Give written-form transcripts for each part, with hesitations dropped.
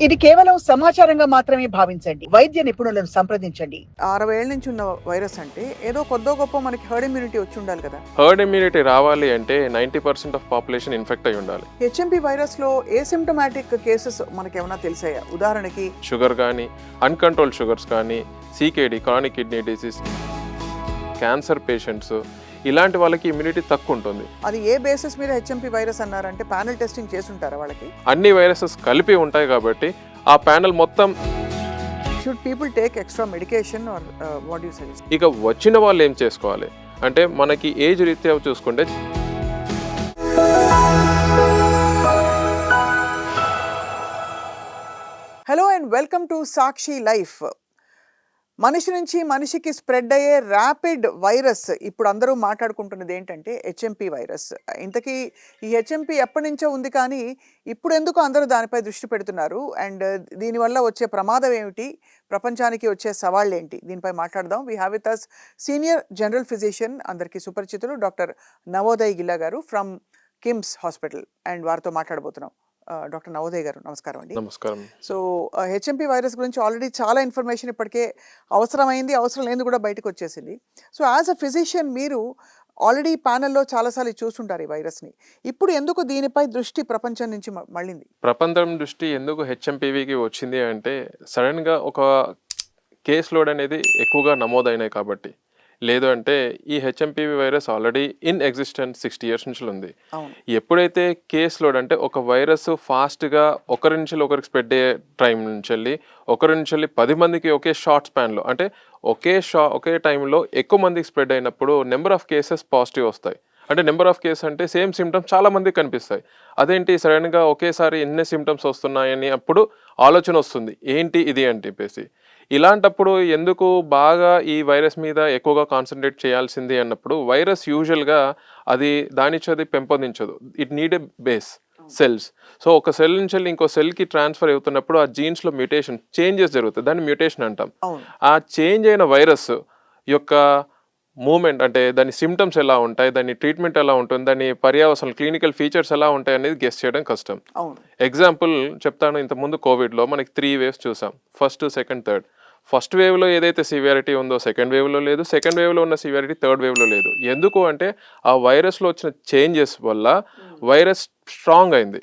ఇది కేవలం సమాచారంగా మాత్రమే భావించండి. వైద్య నిపుణులను సంప్రదించండి. 60 ఏళ్ల నుంచి ఉన్న వైరస్ అంటే ఏదో కొద్దో గొప్పో మనకి హర్డ్ ఇమ్యూనిటీ వచ్చి ఉండాలి కదా. హర్డ్ ఇమ్యూనిటీ రావాలి అంటే 90% ఆఫ్ పాపులేషన్ ఇన్ఫెక్ట్ అయి ఉండాలి. హెచ్ఎంపీ వైరస్లో ఏసిమ్టమాటిక్ కేసెస్ మనకేమైనా తెలిసాయా? ఉదాహరణకి షుగర్ కానీ, అన్కంట్రోల్డ్ షుగర్స్ కానీ, CKD chronic kidney disease, cancer patients, ఇలాంటి వాళ్ళకి ఇమ్యూనిటీ తక్కువ ఉంటుంది. అది ఏ బేసిస్ మీద హెచ్ఎంపీ వైరస్ అన్నారంటే ప్యానెల్ టెస్టింగ్ చేసి ఉంటారా వాళ్ళకి? అన్ని వైరసెస్ కలిపి ఉంటాయి కాబట్టి ఆ ప్యానెల్ మొత్తం. Should people take extra medication or what you suggest? ఇక వచ్చిన వాళ్ళు ఏం చేసుకోవాలి అంటే మనకి ఏజ్ రీత్యా చూసుకుంటే hello and welcome to Sakshi life. మనిషి నుంచి మనిషికి స్ప్రెడ్ అయ్యే ర్యాపిడ్ వైరస్ ఇప్పుడు అందరూ మాట్లాడుకుంటున్నది ఏంటంటే హెచ్ఎంపీ వైరస్. ఇంతకీ ఈ హెచ్ఎంపీ ఎప్పటి నుంచో ఉంది, కానీ ఇప్పుడు ఎందుకు అందరూ దానిపై దృష్టి పెడుతున్నారు అండ్ దీనివల్ల వచ్చే ప్రమాదం ఏమిటి, ప్రపంచానికి వచ్చే సవాళ్ళు ఏంటి, దీనిపై మాట్లాడదాం. We have with us senior general physician, అందరికీ సుపరిచితులు, డాక్టర్ నవోదయ్ గిల్లా గారు ఫ్రమ్ కిమ్స్ హాస్పిటల్, అండ్ వారితో మాట్లాడబోతున్నాం. డాక్టర్ నవోదయ్ గారు నమస్కారం అండి. నమస్కారం. సో హెచ్ఎంపీ వైరస్ గురించి ఆల్రెడీ చాలా ఇన్ఫర్మేషన్ ఇప్పటికే అవసరమైంది, అవసరం లేనిది కూడా బయటకు వచ్చేసింది. సో యాజ్ అ ఫిజిషియన్ మీరు ఆల్రెడీ ప్యానెల్లో చాలాసార్లు చూస్తుంటారు ఈ వైరస్ని. ఇప్పుడు ఎందుకు దీనిపై దృష్టి ప్రపంచం నుంచి మళ్ళింది? ప్రపంచం దృష్టి ఎందుకు హెచ్ఎంపీవీకి వచ్చింది అంటే సడన్గా ఒక కేస్ లోడ్ అనేది ఎక్కువగా నమోదైనాయి కాబట్టి. లేదు అంటే ఈ HMPV virus already in existence 60 years నుంచి ఉంది. ఎప్పుడైతే కేస్ లోడ్ అంటే ఒక వైరస్ ఫాస్ట్గా ఒకరి నుంచి ఒకరికి స్ప్రెడ్ అయ్యే టైం నుంచి వెళ్ళి ఒకరి నుంచి వెళ్ళి 10 మందికి ఒకే షార్ట్ స్పాన్లో అంటే ఒకే టైంలో ఎక్కువ మందికి స్ప్రెడ్ అయినప్పుడు నెంబర్ ఆఫ్ కేసెస్ పాజిటివ్ వస్తాయి. అంటే నెంబర్ ఆఫ్ కేసెస్ అంటే సేమ్ సిమ్టమ్స్ చాలా మందికి కనిపిస్తాయి. అదేంటి సడన్గా ఒకేసారి ఎన్ని సిమ్టమ్స్ వస్తున్నాయని అప్పుడు ఆలోచన వస్తుంది, ఏంటి ఇది అని చెప్పేసి. ఇలాంటప్పుడు ఎందుకు బాగా ఈ వైరస్ మీద ఎక్కువగా కాన్సన్ట్రేట్ చేయాల్సింది అన్నప్పుడు వైరస్ యూజువల్గా అది దానిచ్చది పెంపొందించదు. It need a base cells. So ఒక సెల్ నుంచి వెళ్ళి ఇంకో సెల్కి ట్రాన్స్ఫర్ అవుతున్నప్పుడు ఆ జీన్స్లో మ్యూటేషన్ చేంజెస్ జరుగుతాయి, దాన్ని మ్యూటేషన్ అంటాం. ఆ చేంజ్ అయిన వైరస్ యొక్క మూమెంట్ అంటే దాని సిమ్టమ్స్ ఎలా ఉంటాయి, దాని ట్రీట్మెంట్ ఎలా ఉంటుంది, దాని పర్యావసనాలు క్లినికల్ ఫీచర్స్ ఎలా ఉంటాయి అనేది గెస్ చేయడం కష్టం. ఎగ్జాంపుల్ చెప్తాను, ఇంతకుముందు కోవిడ్లో మనకి 3 waves చూసాం, ఫస్ట్, సెకండ్, థర్డ్. ఫస్ట్ వేవ్లో ఏదైతే సివియారిటీ ఉందో సెకండ్ వేవ్లో లేదు, సెకండ్ వేవ్లో ఉన్న సివియారిటీ థర్డ్ వేవ్లో లేదు. ఎందుకు అంటే ఆ వైరస్లో వచ్చిన చేంజెస్ వల్ల వైరస్ స్ట్రాంగ్ అయింది.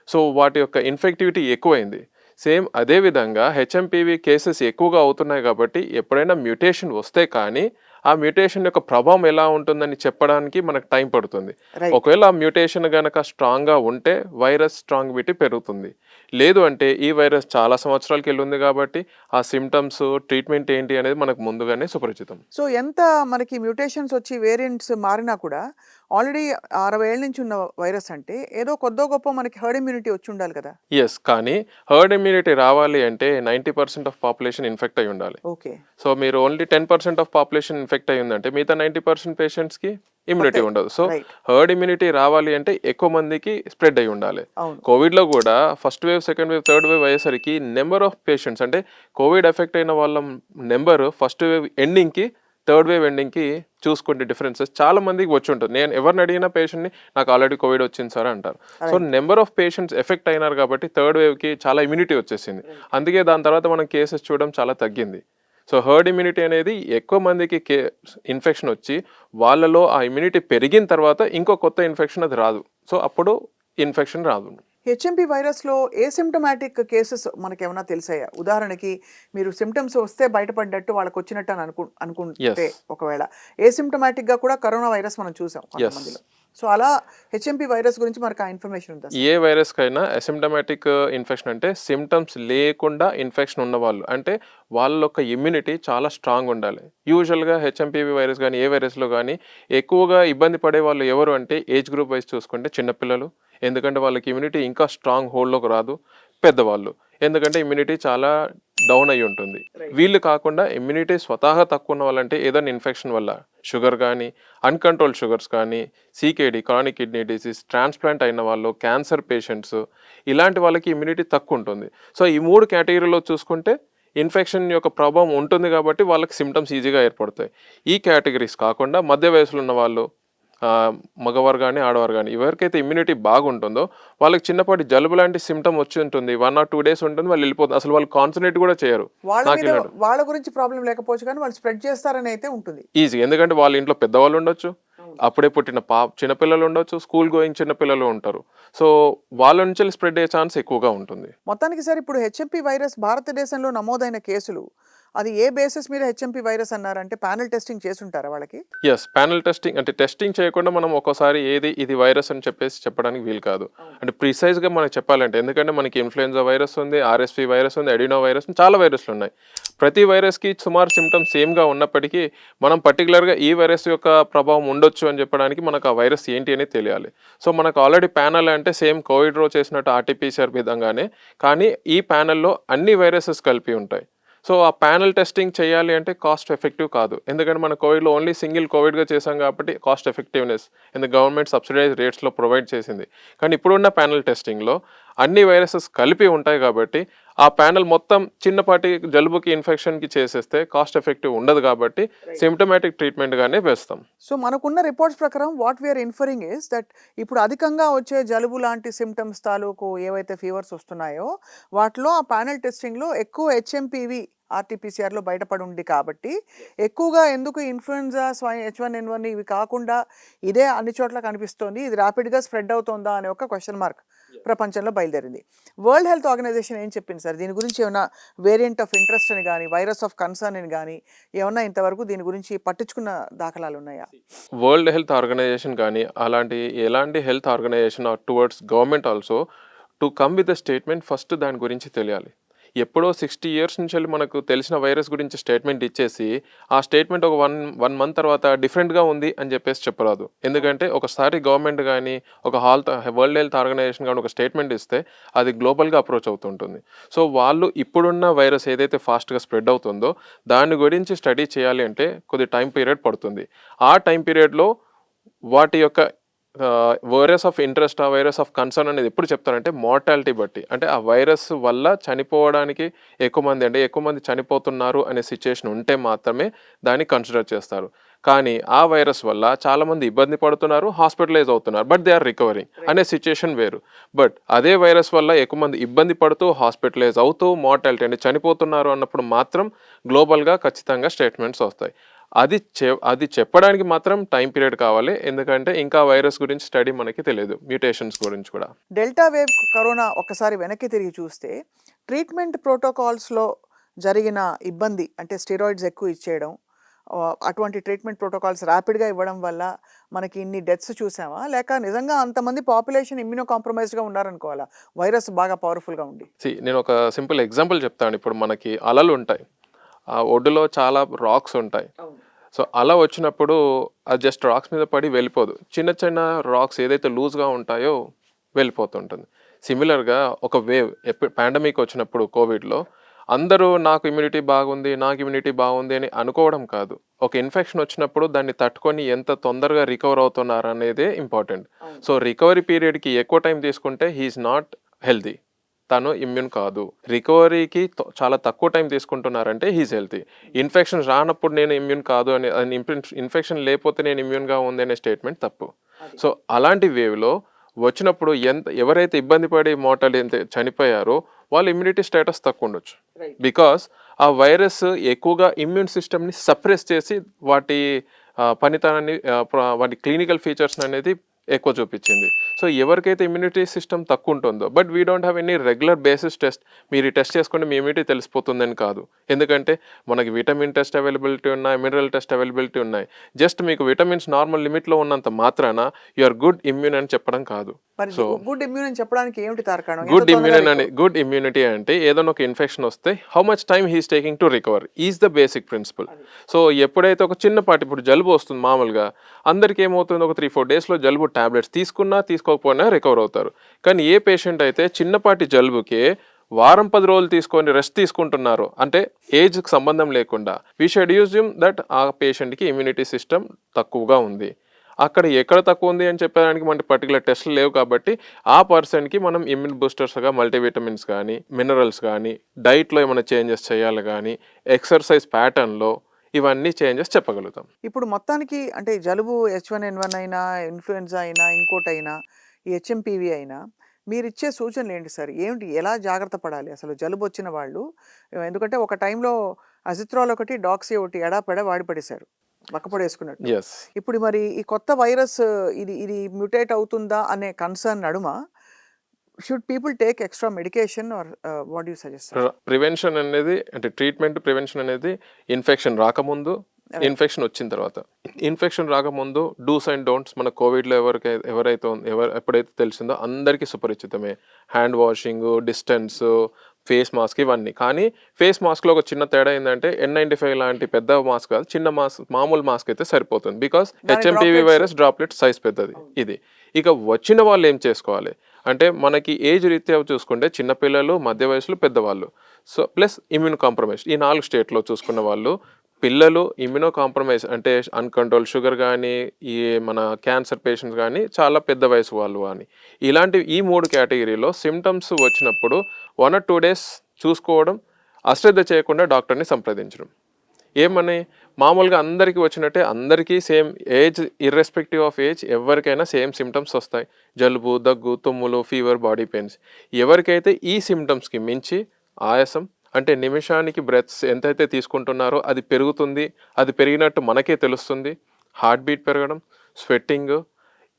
సో వాటి యొక్క ఇన్ఫెక్టివిటీ ఎక్కువైంది. సేమ్ అదేవిధంగా హెచ్ఎంపీవీ కేసెస్ ఎక్కువగా అవుతున్నాయి కాబట్టి ఎప్పుడైనా మ్యూటేషన్ వస్తే కానీ ఆ మ్యూటేషన్ యొక్క ప్రభావం ఎలా ఉంటుందని చెప్పడానికి మనకు టైం పడుతుంది. ఒకవేళ ఆ మ్యూటేషన్ కనుక స్ట్రాంగ్గా ఉంటే వైరస్ స్ట్రాంగిటీ పెరుగుతుంది. లేదు అంటే ఈ వైరస్ చాలా సంవత్సరాలకి వెళ్ళి ఉంది కాబట్టి ఆ సిమ్టమ్స్ ట్రీట్మెంట్ ఏంటి అనేది మనకు ముందుగానే సుపరిచితం. సో ఎంత మనకి మ్యూటేషన్స్ వచ్చి వేరియంట్స్ మారినా కూడా ఆల్రెడీ 60 ఏళ్ల నుంచి ఉన్న వైరస్ అంటే ఏదో కొద్దో గొప్ప మనకి హర్డ్ ఇమ్యూనిటీ వచ్చి ఉండాలి కదా. ఎస్, కానీ హర్డ్ ఇమ్యూనిటీ రావాలి అంటే 90% ఆఫ్ పాపులేషన్ ఇన్ఫెక్ట్ అయి ఉండాలి. ఓకే. సో మీరు ఓన్లీ 10% ఆఫ్ పాపులేషన్ ఇన్ఫెక్ట్ అయ్యి ఉందంటే మిగతా 90% పేషెంట్స్కి ఇమ్యూనిటీ ఉండదు. సో హర్డ్ ఇమ్యూనిటీ రావాలి అంటే ఎక్కువ మందికి స్ప్రెడ్ అయి ఉండాలి. కోవిడ్లో కూడా first wave, second wave, third wave అయ్యేసరికి నెంబర్ ఆఫ్ పేషెంట్స్ అంటే కోవిడ్ ఎఫెక్ట్ అయిన వాళ్ళ నెంబర్ ఫస్ట్ వేవ్ ఎండింగ్కి థర్డ్ వేవ్ ఎండింగ్కి చూసుకుంటే డిఫరెన్సెస్ చాలా మందికి వచ్చి ఉంటుంది. నేను ఎవరిని అడిగిన పేషెంట్ని నాకు ఆల్రెడీ కోవిడ్ వచ్చింది సార్ అంటారు. So number of patients effect అయినారు కాబట్టి థర్డ్ వేవ్కి చాలా ఇమ్యూనిటీ వచ్చేసింది. అందుకే దాని తర్వాత మనం కేసెస్ చూడడం చాలా తగ్గింది. సో హర్డ్ ఇమ్యూనిటీ అనేది ఎక్కువ మందికి ఇన్ఫెక్షన్ వచ్చి వాళ్ళలో ఆ ఇమ్యూనిటీ పెరిగిన తర్వాత ఇంకో కొత్త ఇన్ఫెక్షన్ అది రాదు. సో అప్పుడు ఇన్ఫెక్షన్ రాదు. హెచ్ఎంపీ వైరస్లో ఏసిమ్టమాటిక్ కేసెస్ మనకేమైనా తెలిసాయా? ఉదాహరణకి మీరు సిమ్టమ్స్ వస్తే బయటపడ్డట్టు వాళ్ళకి వచ్చినట్టు అని అనుకుంటే ఒకవేళ ఏసిమ్టమాటిక్గా కూడా కరోనా వైరస్ మనం చూసాం కొంతమందిలో. సో అలా హెచ్ఎంపీ వైరస్ గురించి మనకు ఆ ఇన్ఫర్మేషన్ ఉందా? ఏ వైరస్కైనా అసిమ్టమాటిక్ ఇన్ఫెక్షన్ అంటే సిమ్టమ్స్ లేకుండా ఇన్ఫెక్షన్ ఉన్నవాళ్ళు అంటే వాళ్ళ యొక్క ఇమ్యూనిటీ చాలా స్ట్రాంగ్ ఉండాలి. యూజువల్గా హెచ్ఎంపీవీ వైరస్ కానీ ఏ వైరస్లో కానీ ఎక్కువగా ఇబ్బంది పడే వాళ్ళు ఎవరు అంటే ఏజ్ గ్రూప్ వైజ్ చూసుకుంటే చిన్నపిల్లలు, ఎందుకంటే వాళ్ళకి ఇమ్యూనిటీ ఇంకా స్ట్రాంగ్ హోల్డ్లోకి రాదు. పెద్దవాళ్ళు, ఎందుకంటే ఇమ్యూనిటీ చాలా డౌన్ అయి ఉంటుంది. వీళ్ళు కాకుండా ఇమ్యూనిటీ స్వతహాగా తక్కువ ఉన్న వాళ్ళంటే ఏదైనా ఇన్ఫెక్షన్ వల్ల షుగర్ కానీ, అన్కంట్రోల్డ్ షుగర్స్ కానీ, CKD chronic kidney disease, transplant అయిన వాళ్ళు, క్యాన్సర్ పేషెంట్స్, ఇలాంటి వాళ్ళకి ఇమ్యూనిటీ తక్కువ ఉంటుంది. సో ఈ 3 కేటగిరీలో చూసుకుంటే ఇన్ఫెక్షన్ యొక్క ప్రభావం ఉంటుంది కాబట్టి వాళ్ళకి సిమ్టమ్స్ ఈజీగా ఏర్పడతాయి. ఈ కేటగిరీస్ కాకుండా మధ్య వయసులో ఉన్న వాళ్ళు, మగవారు కానీ ఆడవారు కానీ ఎవరికైతే ఇమ్యూనిటీ బాగుంటుందో వాళ్ళకి చిన్నపాటి జలుబు లాంటి సిమ్టమ్ వచ్చి ఉంటుంది, 1 or 2 days ఉంటుంది, వాళ్ళు వెళ్ళిపోతుంది, అసలు వాళ్ళు కాన్సన్ట్రేట్ కూడా చేయరు. వాళ్ళ గురించి ప్రాబ్లం లేకపోవచ్చు కానీ వాళ్ళు స్ప్రెడ్ చేస్తారని అయితే ఉంటుంది ఈజీ, ఎందుకంటే వాళ్ళ ఇంట్లో పెద్దవాళ్ళు ఉండొచ్చు, అప్పుడే పుట్టిన చిన్నపిల్లలు ఉండొచ్చు, స్కూల్ గోయింగ్ చిన్నపిల్లలు ఉంటారు. సో వాళ్ళ నుంచి స్ప్రెడ్ అయ్యే ఛాన్స్ ఎక్కువగా ఉంటుంది. మొత్తానికి సార్ ఇప్పుడు హెచ్ఎంపీ వైరస్ భారతదేశంలో నమోదైన కేసులు అది ఏ బేసిస్ మీద హెచ్ఎంపీ వైరస్ అన్నారంటే ప్యానెల్ టెస్టింగ్ చేసి ఉంటారా వాళ్ళకి? ఎస్, ప్యానెల్ టెస్టింగ్ అంటే టెస్టింగ్ చేయకుండా మనం ఒక్కోసారి ఇది వైరస్ అని చెప్పడానికి వీలు కాదు. అంటే ప్రిసైజ్గా మనకు చెప్పాలంటే, ఎందుకంటే మనకి ఇన్ఫ్లుయెన్జా వైరస్ ఉంది, ఆర్ఎస్వి వైరస్ ఉంది, అడినో వైరస్, చాలా వైరస్లు ఉన్నాయి. ప్రతి వైరస్కి సుమారు సిమ్టమ్స్ సేమ్గా ఉన్నప్పటికీ మనం పర్టికులర్గా ఈ వైరస్ యొక్క ప్రభావం ఉండొచ్చు అని చెప్పడానికి మనకు ఆ వైరస్ ఏంటి అనేది తెలియాలి. సో మనకు ఆల్రెడీ ప్యానెల్ అంటే సేమ్ కోవిడ్ రో చేసినట్టు ఆర్టీపీసీఆర్ విధంగానే, కానీ ఈ ప్యానెల్లో అన్ని వైరసెస్ కలిపి ఉంటాయి. సో ఆ ప్యానెల్ టెస్టింగ్ చేయాలి అంటే కాస్ట్ ఎఫెక్టివ్ కాదు, ఎందుకంటే మన కోవిడ్లో ఓన్లీ సింగిల్ కోవిడ్గా చేసాం కాబట్టి కాస్ట్ ఎఫెక్టివ్నెస్ ఎందుకు గవర్నమెంట్ సబ్సిడైజ్ రేట్స్లో ప్రొవైడ్ చేసింది. కానీ ఇప్పుడున్న ప్యానెల్ టెస్టింగ్లో అన్ని వైరసెస్ కలిపి ఉంటాయి కాబట్టి ఆ ప్యానెల్ మొత్తం చిన్నపాటి జలుబుకి ఇన్ఫెక్షన్కి చేసేస్తే కాస్ట్ ఎఫెక్టివ్ ఉండదు కాబట్టి సిమ్టమాటిక్ ట్రీట్మెంట్గానే వేస్తాం. సో మనకున్న రిపోర్ట్స్ ప్రకారం వాట్ వీఆర్ ఇన్ఫరింగ్ ఇస్ దట్ ఇప్పుడు అధికంగా వచ్చే జలుబు లాంటి సిమ్టమ్స్ తాలూకు ఏవైతే ఫీవర్స్ వస్తున్నాయో వాటిలో ఆ ప్యానెల్ టెస్టింగ్లో ఎక్కువ హెచ్ఎంపీవి ఆర్టీపీసీఆర్లో బయటపడి ఉంది కాబట్టి ఎక్కువగా ఎందుకు ఇన్ఫ్లుయెన్జా H1N1 ఇవి కాకుండా ఇదే అన్ని చోట్ల కనిపిస్తోంది, ఇది ర్యాపిడ్గా స్ప్రెడ్ అవుతుందా అనే ఒక క్వశ్చన్ మార్క్ ప్రపంచంలో బయలుదేరింది. వరల్డ్ హెల్త్ ఆర్గనైజేషన్ ఏం చెప్పింది సార్ దీని గురించి? ఏమైనా వేరియంట్ ఆఫ్ ఇంట్రెస్ట్ అని కానీ వైరస్ ఆఫ్ కన్సర్న్ అని కానీ ఏమన్నా ఇంతవరకు దీని గురించి పట్టించుకున్న దాఖలాలు ఉన్నాయా? వరల్డ్ హెల్త్ ఆర్గనైజేషన్ కానీ ఎలాంటి health organization or towards government also to come with the statement first దాని గురించి తెలియాలి. ఎప్పుడో 60 years నుంచి మనకు తెలిసిన వైరస్ గురించి స్టేట్మెంట్ ఇచ్చేసి ఆ స్టేట్మెంట్ ఒక వన్ మంత్ తర్వాత డిఫరెంట్గా ఉంది అని చెప్పేసి చెప్పరాదు. ఎందుకంటే ఒకసారి గవర్నమెంట్ కానీ ఒక వరల్డ్ హెల్త్ ఆర్గనైజేషన్ కానీ ఒక స్టేట్మెంట్ ఇస్తే అది గ్లోబల్గా అప్రోచ్ అవుతుంటుంది. సో వాళ్ళు ఇప్పుడున్న వైరస్ ఏదైతే ఫాస్ట్గా స్ప్రెడ్ అవుతుందో దాని గురించి స్టడీ చేయాలి అంటే కొద్ది టైం పీరియడ్ పడుతుంది. ఆ టైం పీరియడ్లో వాటి యొక్క వైరస్ ఆఫ్ ఇంట్రెస్ట్, ఆ వైరస్ ఆఫ్ కన్సర్న్ అనేది ఎప్పుడు చెప్తారంటే మార్టాలిటీ బట్టి, అంటే ఆ వైరస్ వల్ల చనిపోవడానికి ఎక్కువ మంది చనిపోతున్నారు అనే సిచ్యుయేషన్ ఉంటే మాత్రమే దాన్ని కన్సిడర్ చేస్తారు. కానీ ఆ వైరస్ వల్ల చాలామంది ఇబ్బంది పడుతున్నారు, హాస్పిటలైజ్ అవుతున్నారు, బట్ దే ఆర్ రికవరింగ్ అనే సిచ్యుయేషన్ వేరు. బట్ అదే వైరస్ వల్ల ఎక్కువ మంది ఇబ్బంది పడుతూ హాస్పిటలైజ్ అవుతూ మార్టాలిటీ అంటే చనిపోతున్నారు అన్నప్పుడు మాత్రం గ్లోబల్గా ఖచ్చితంగా స్టేట్మెంట్స్ వస్తాయి. అది చెప్పడానికి మాత్రం టైం పీరియడ్ కావాలి, ఎందుకంటే ఇంకా వైరస్ గురించి స్టడీ మనకి తెలియదు, మ్యూటేషన్స్ గురించి కూడా. డెల్టా వేవ్ కరోనా ఒక్కసారి వెనక్కి తిరిగి చూస్తే ట్రీట్మెంట్ ప్రోటోకాల్స్లో జరిగిన ఇబ్బంది అంటే స్టెరాయిడ్స్ ఎక్కువ ఇచ్చేయడం, అటువంటి ట్రీట్మెంట్ ప్రోటోకాల్స్ ర్యాపిడ్గా ఇవ్వడం వల్ల మనకి ఇన్ని డెత్స్ చూసామా, లేక నిజంగా అంతమంది పాపులేషన్ ఇమ్యూనో కాంప్రమైజ్డ్గా ఉన్నారనుకోవాలా వైరస్ బాగా పవర్ఫుల్గా ఉండి? నేను ఒక సింపుల్ ఎగ్జాంపుల్ చెప్తాను. ఇప్పుడు మనకి అలలు ఉంటాయి, ఆ ఒడ్డులో చాలా రాక్స్ ఉంటాయి. సో అలా వచ్చినప్పుడు అది జస్ట్ రాక్స్ మీద పడి వెళ్ళిపోదు, చిన్న చిన్న రాక్స్ ఏదైతే లూజ్గా ఉంటాయో వెళ్ళిపోతుంటుంది. సిమిలర్గా ఒక వేవ్ పాండమిక్ వచ్చినప్పుడు కోవిడ్లో అందరూ నాకు ఇమ్యూనిటీ బాగుంది అని అనుకోవడం కాదు, ఒక ఇన్ఫెక్షన్ వచ్చినప్పుడు దాన్ని తట్టుకొని ఎంత తొందరగా రికవర్ అవుతున్నారు అనేదే ఇంపార్టెంట్. సో రికవరీ పీరియడ్కి ఎక్కువ టైం తీసుకుంటే హీఈస్ నాట్ హెల్తీ, తను ఇమ్యూన్ కాదు. రికవరీకి చాలా తక్కువ టైం తీసుకుంటున్నారంటే హీజ్ హెల్తీ. ఇన్ఫెక్షన్ రానప్పుడు నేను ఇమ్యూన్ కాదు అని, ఇన్ఫెక్షన్ లేకపోతే నేను ఇమ్యూన్గా ఉంది అనే స్టేట్మెంట్ తప్పు. సో అలాంటి వేవ్లో వచ్చినప్పుడు ఎవరైతే ఇబ్బంది పడి మార్టాలిటీ చనిపోయారో వాళ్ళ ఇమ్యూనిటీ స్టేటస్ తక్కువ ఉండొచ్చు, బికాస్ ఆ వైరస్ ఎక్కువగా ఇమ్యూన్ సిస్టమ్ని సప్రెస్ చేసి వాటి పనితనాన్ని వాటి క్లినికల్ ఫీచర్స్ అనేది ఎక్కువ చూపించింది. సో ఎవరికైతే ఇమ్యూనిటీ సిస్టమ్ తక్కువ ఉంటుందో, but we don't have any regular basis test, మీరు ఈ టెస్ట్ చేసుకుంటే మీ ఇమ్యూనిటీ తెలిసిపోతుందని కాదు, ఎందుకంటే మనకి విటమిన్ టెస్ట్ అవైలబిలిటీ ఉన్నాయి, మినరల్ టెస్ట్ అవైలబిలిటీ ఉన్నాయి. జస్ట్ మీకు విటమిన్స్ నార్మల్ లిమిట్లో ఉన్నంత మాత్రాన యు ఆర్ గుడ్ ఇమ్యూన్ అని చెప్పడం కాదు. సో గుడ్ ఇమ్యూన్ అని చెప్పడానికి ఏమిటి తార్కాణం? గుడ్ ఇమ్యూనిటీ అంటే ఏదైనా ఒక ఇన్ఫెక్షన్ వస్తే how much time he's taking to recover is the basic principle. So ఎప్పుడైతే ఒక చిన్నపాటి ఇప్పుడు జలుబు వస్తుంది మామూలుగా అందరికీ ఏమవుతుంది, ఒక 3-4 daysలో జలుబు టాబ్లెట్స్ తీసుకోకపోయినా రికవర్ అవుతారు. కానీ ఏ పేషెంట్ అయితే చిన్నపాటి జలుబుకే 1-10 రోజులు తీసుకొని రెస్ట్ తీసుకుంటున్నారు అంటే ఏజ్కి సంబంధం లేకుండా, వీ షుడ్ యూజ్యూమ్ దట్ ఆ పేషెంట్కి ఇమ్యూనిటీ సిస్టమ్ తక్కువగా ఉంది. అక్కడ ఎక్కడ తక్కువ ఉంది అని చెప్పడానికి మనకి పర్టికులర్ టెస్ట్లు లేవు కాబట్టి ఆ పర్సన్కి మనం ఇమ్యూన్ బూస్టర్స్గా మల్టీవిటమిన్స్ కానీ మినరల్స్ కానీ డైట్లో ఏమైనా చేంజెస్ చేయాలి కానీ ఎక్సర్సైజ్ ప్యాటర్న్లో ఇవన్నీ చేంజెస్ చెప్పగలుగుతాం. ఇప్పుడు మొత్తానికి అంటే జలుబు H1N1 అయినా, ఇన్‌ఫ్లుయెన్జా అయినా, ఇంకోటైనా, ఈ హెచ్ఎంపీవీ అయినా మీరిచ్చే సూచనలు ఏంటి సార్? ఏమిటి? ఎలా జాగ్రత్త పడాలి అసలు జలుబొచ్చిన వాళ్ళు? ఎందుకంటే ఒక టైంలో అజిత్రోల్ ఒకటి, డాక్సీ ఒకటి ఎడాపెడా వాడి పడేశారు. వక్కపొడేసుకున్నట్టు. యెస్. ఇప్పుడు మరి ఈ కొత్త వైరస్ ఇది ఇది మ్యుటేట్ అవుతుందా అనే కన్సర్న్ నడుమ should people take extra medication or what do you suggest sir? Prevention అనేది అంటే ట్రీట్మెంట్ ప్రివెన్షన్ అనేది ఇన్ఫెక్షన్ రాకముందు, రైట్. ఇన్ఫెక్షన్ వచ్చిన తర్వాత. ఇన్ఫెక్షన్ రాకముందు డూస్ అండ్ డోంట్స్ మన కోవిడ్‌లో ఎప్పుడైతే తెలిసిందో అందరికీ సుపరిచితమే. Hand washing, distance, face mask ఇవన్నీ. కానీ ఫేస్ మాస్క్‌లో ఒక చిన్న తేడా ఏందంటే N95 లాంటి పెద్ద మాస్క్ కాదు. చిన్న మాస్క్, మామూలు మాస్క్ అయితే సరిపోతుంది. బికాజ్ దాని HMPV droplets- virus droplet size పెద్దది ఇది. ఇక వచ్చిన వాళ్ళు ఏం చేసుకోవాలి అంటే మనకి ఏజ్ రీత్యా చూసుకుంటే చిన్నపిల్లలు, మధ్య వయసులో, పెద్దవాళ్ళు. సో ప్లస్ ఇమ్యూన్ కాంప్రమైజ్ ఈ 4 స్టేట్‌లో చూసుకున్న వాళ్ళు, పిల్లలు, ఇమ్యూనో కాంప్రమైజ్ అంటే అన్‌కంట్రోల్ షుగర్ గానీ, ఈ మన క్యాన్సర్ పేషెంట్స్ గానీ, చాలా పెద్ద వయసు వాళ్ళు గానీ, ఇలాంటి ఈ 3 కేటగిరీలో సిమ్టమ్స్ వచ్చినప్పుడు 1 or 2 డేస్ చూసుకోవడం, అశ్రద్ధ చేయకుండా డాక్టర్‌ని సంప్రదించడం. ఏమని మామూలుగా అందరికీ వచ్చినట్టే అందరికీ same age irrespective of age ఎవరికైనా సేమ్ సిమ్టమ్స్ వస్తాయి. జలుబు, దగ్గు, తుమ్ములు, ఫీవర్, బాడీ పెయిన్స్. ఎవరికైతే ఈ సిమ్టమ్స్‌కి మించి ఆయాసం అంటే నిమిషానికి బ్రెత్స్ ఎంతైతే తీసుకుంటున్నారో అది పెరుగుతుంది. అది పెరిగినట్టు మనకే తెలుస్తుంది. హార్ట్ బీట్ పెరగడం, స్వెట్టింగు,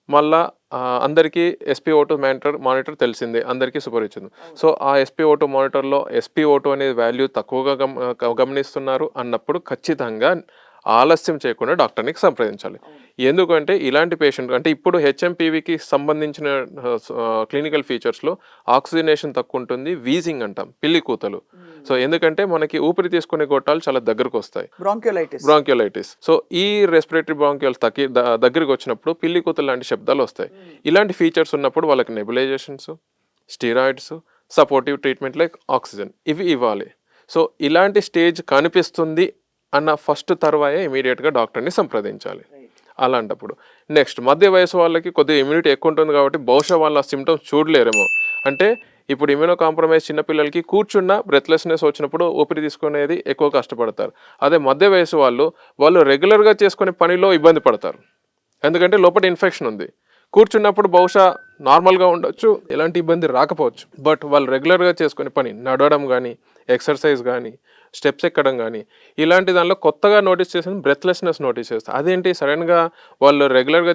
మళ్ళా అందరికీ SpO2 మానిటర్ తెలిసిందే. అందరికీ సుపరిచితం. సో ఆ SpO2 మానిటర్‌లో SpO2 అనే వాల్యూ తక్కువగా గమనిస్తున్నారు అన్నప్పుడు ఖచ్చితంగా ఆలస్యం చేయకుండా డాక్టర్‌ని సంప్రదించాలి. ఎందుకంటే ఇలాంటి పేషెంట్ అంటే ఇప్పుడు హెచ్ఎంపీవీకి సంబంధించిన క్లినికల్ ఫీచర్స్‌లో ఆక్సిజనేషన్ తక్కువ ఉంటుంది. వీజింగ్ అంటాం, పిల్లి కూతలు. సో ఎందుకంటే మనకి ఊపిరి తీసుకునే గొట్టాలు చాలా దగ్గరకు వస్తాయి. బ్రాంకియోలైటిస్. సో ఈ రెస్పిరేటరీ బ్రాంకియోల్స్ దగ్గరికి వచ్చినప్పుడు పిల్లి కూతలు లాంటి శబ్దాలు వస్తాయి. ఇలాంటి ఫీచర్స్ ఉన్నప్పుడు వాళ్ళకి nebulisations, steroids, supportive treatment like oxygen ఇవి ఇవ్వాలి. సో ఇలాంటి స్టేజ్ కనిపిస్తుంది అన్న ఫస్ట్ తర్వాయే ఇమీడియట్గా డాక్టర్ని సంప్రదించాలి. అలాంటప్పుడు నెక్స్ట్ మధ్య వయసు వాళ్ళకి కొద్దిగా ఇమ్యూనిటీ ఎక్కువ ఉంటుంది కాబట్టి బహుశా వాళ్ళ సిమ్టమ్స్ చూడలేరేమో. అంటే ఇప్పుడు ఇమ్యూనో కాంప్రమైజ్ చిన్నపిల్లలకి కూర్చున్న బ్రెత్లెస్నెస్ వచ్చినప్పుడు ఊపిరి తీసుకునేది ఎక్కువ కష్టపడతారు. అదే మధ్య వయసు వాళ్ళు రెగ్యులర్గా చేసుకునే పనిలో ఇబ్బంది పడతారు. ఎందుకంటే లోపల ఇన్ఫెక్షన్ ఉంది. కూర్చున్నప్పుడు బహుశా నార్మల్గా ఉండొచ్చు, ఎలాంటి ఇబ్బంది రాకపోవచ్చు. బట్ వాళ్ళు రెగ్యులర్గా చేసుకునే పని నడవడం కానీ, ఎక్సర్సైజ్ కానీ, స్టెప్స్ ఎక్కడం కానీ ఇలాంటి దానిలో కొత్తగా నోటీస్ చేసింది బ్రెత్లెస్నెస్ నోటీస్ చేస్తారు. అదేంటి సడన్గా వాళ్ళు రెగ్యులర్గా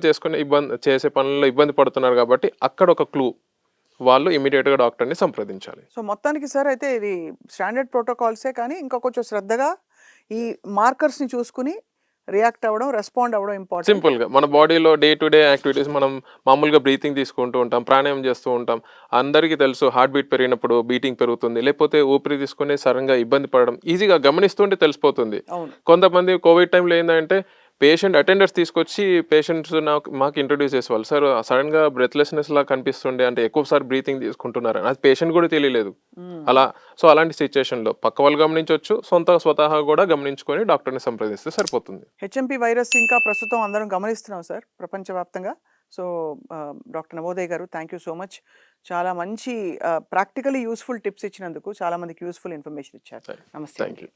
చేసే పనుల్లో ఇబ్బంది పడుతున్నారు కాబట్టి అక్కడ ఒక క్లూ. వాళ్ళు ఇమీడియట్గా డాక్టర్ని సంప్రదించాలి. సో మొత్తానికి సార్ అయితే ఇది స్టాండర్డ్ ప్రోటోకాల్సే కానీ ఇంకా కొంచెం శ్రద్ధగా ఈ మార్కర్స్ని చూసుకుని రియాక్ట్ అవ్వడం, రెస్పాండ్ అవ్వడం ఇంపార్టెంట్. సింపుల్గా మన బాడీలో డే టు డే యాక్టివిటీస్ మనం మామూలుగా బ్రీతింగ్ తీసుకుంటూ ఉంటాం, ప్రాణాయామం చేస్తూ ఉంటాం. అందరికీ తెలుసు హార్ట్ బీట్ పెరిగినప్పుడు బీటింగ్ పెరుగుతుంది, లేకపోతే ఊపిరి తీసుకుని సడన్గా ఇబ్బంది పడడం ఈజీగా గమనిస్తుంటే తెలిసిపోతుంది. అవును. కొంతమంది కోవిడ్ టైంలో ఏంటంటే పేషెంట్ అటెండర్స్ తీసుకొచ్చి పేషెంట్స్ మాకు ఇంట్రొడ్యూస్ చేసేవాళ్ళు. సార్ సడన్గా బ్రెత్లెస్నెస్ లా కనిపిస్తుండే, అంటే ఎక్కువసారి బ్రీతింగ్ తీసుకుంటున్నారు, అది పేషెంట్ కూడా తెలియలేదు. సో అలాంటి సిచ్యుయేషన్లో పక్క వాళ్ళు గమనించవచ్చు, స్వతహా కూడా గమనించుకొని డాక్టర్ని సంప్రదిస్తే సరిపోతుంది. హెచ్ఎంపీ వైరస్ ఇంకా ప్రస్తుతం అందరం గమనిస్తున్నాం సార్ ప్రపంచవ్యాప్తంగా. సో డాక్టర్ నవోదయ్ గారు థ్యాంక్ యూ సో మచ్. చాలా మంచి ప్రాక్టికలీ యూస్ఫుల్ టిప్స్ ఇచ్చినందుకు, చాలా మందికి యూస్ఫుల్ ఇన్ఫర్మేషన్ ఇచ్చారు. నమస్తే. Thank you.